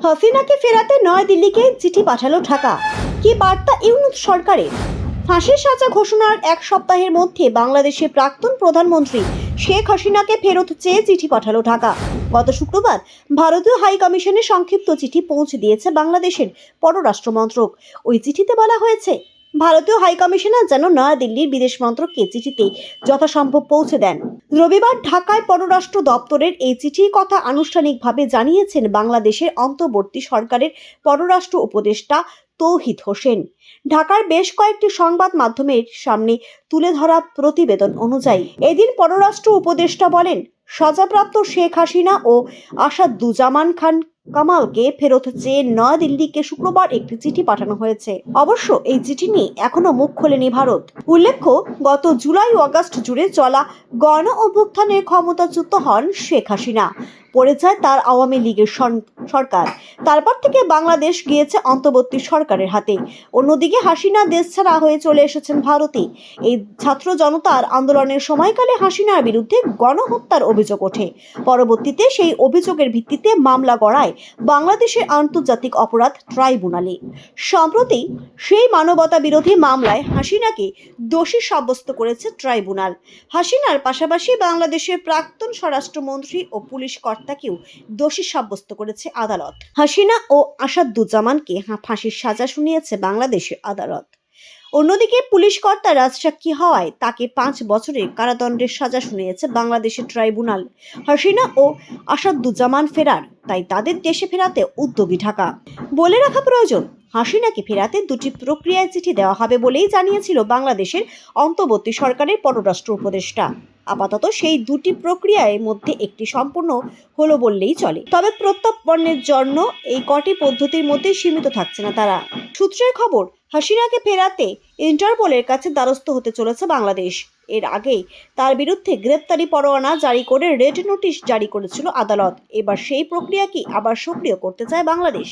হাসিনাকে ফেরাতে নয়াদিল্লিকে চিঠি পাঠালো ঢাকা। কি বার্তা ইউনূস সরকারের? ফাঁসির সাজা ঘোষণার এক সপ্তাহের মধ্যে বাংলাদেশের প্রাক্তন প্রধানমন্ত্রী শেখ হাসিনাকে ফেরত চেয়ে চিঠি পাঠালো ঢাকা। গত শুক্রবার ভারতীয় হাই কমিশনে সংক্ষিপ্ত চিঠি পৌঁছে দিয়েছে বাংলাদেশের পররাষ্ট্র মন্ত্রক। ওই চিঠিতে বলা হয়েছে, ভারতীয় হাই কমিশনার যেন নয়াদিল্লির বিদেশ মন্ত্রককে চিঠিতে যথাসম্ভব পৌঁছে দেন। রবিবার ঢাকায় পররাষ্ট্র দপ্তরের এই চিঠির কথা আনুষ্ঠানিকভাবে জানিয়েছেন বাংলাদেশের অন্তর্বর্তী সরকারের পররাষ্ট্র উপদেষ্টা তৌহিদ হোসেন। ঢাকার বেশ কয়েকটি সংবাদ মাধ্যমের সামনে তুলে ধরা প্রতিবেদন অনুযায়ী এদিন পররাষ্ট্র উপদেষ্টা বলেন, সাজাপ্রাপ্ত শেখ হাসিনা ও আসাদুজ্জামান খান কামালকে ফেরত চেয়ে নয়াদিল্লিকে শুক্রবার একটি চিঠি পাঠানো হয়েছে। অবশ্য এই চিঠি নিয়ে এখনো মুখ খোলেনি ভারত। উল্লেখ্য, গত জুলাই আগস্ট জুড়ে চলা গণ অভ্যুত্থানের ক্ষমতাচ্যুত হন শেখ হাসিনা। পড়ে যায় তার আওয়ামী লীগের সরকার। তারপর থেকে বাংলাদেশ গিয়েছে অন্তর্বর্তী সরকারের হাতে। অন্যদিকে হাসিনা দেশ ছাড়া হয়ে চলে এসেছেন ভারতে। এই ছাত্র জনতার আন্দোলনের সময়কালে হাসিনার বিরুদ্ধে গণহত্যার অভিযোগ ওঠে। পরবর্তীতে সেই অভিযোগের ভিত্তিতে মামলা গড়ায় বাংলাদেশের আন্তর্জাতিক অপরাধ ট্রাইব্যুনালে। সম্প্রতি সেই মানবতা বিরোধী মামলায় হাসিনাকে দোষী সাব্যস্ত করেছে ট্রাইব্যুনাল। হাসিনার পাশাপাশি বাংলাদেশের প্রাক্তন স্বরাষ্ট্রমন্ত্রী ও পুলিশ কর্তাকেও দোষী সাব্যস্ত করেছে আদালত। হাসিনা ও আসাদুজ্জামানকে ফাঁসির সাজা শুনিয়েছে বাংলাদেশের আদালত। অন্যদিকে পুলিশ কর্তা রাজসাক্ষী হওয়ায় তাকে 5 বছরের কারাদণ্ডের সাজা শুনিয়েছে বাংলাদেশের ট্রাইব্যুনাল। হাসিনা ও আসাদুজ্জামান ফেরার, তাই তাদের দেশে ফেরাতে উদ্যোগী ঢাকা। বলে রাখা প্রয়োজন, হাসিনাকে ফেরাতে দুটি প্রক্রিয়ায় চিঠি দেওয়া হবে বলেই জানিয়েছিল বাংলাদেশের অন্তর্বর্তী সরকারের পররাষ্ট্র উপদেষ্টা। আপাতত সেই দুটি প্রক্রিয়ার মধ্যে একটি সম্পূর্ণ হলো বললেই চলে। তবে প্রত্যর্পণের জন্য এই কটি পদ্ধতির মধ্যে সীমিত থাকছে না তারা। সূত্রের খবর, হাসিনাকে ফেরাতে ইন্টারপোলের কাছে দ্বারস্থ হতে চলেছে বাংলাদেশ। এর আগেই তার বিরুদ্ধে গ্রেপ্তারি পরোয়ানা জারি করে রেড নোটিশ জারি করেছিল আদালত। এবার সেই প্রক্রিয়াকে আবার সক্রিয় করতে চায় বাংলাদেশ।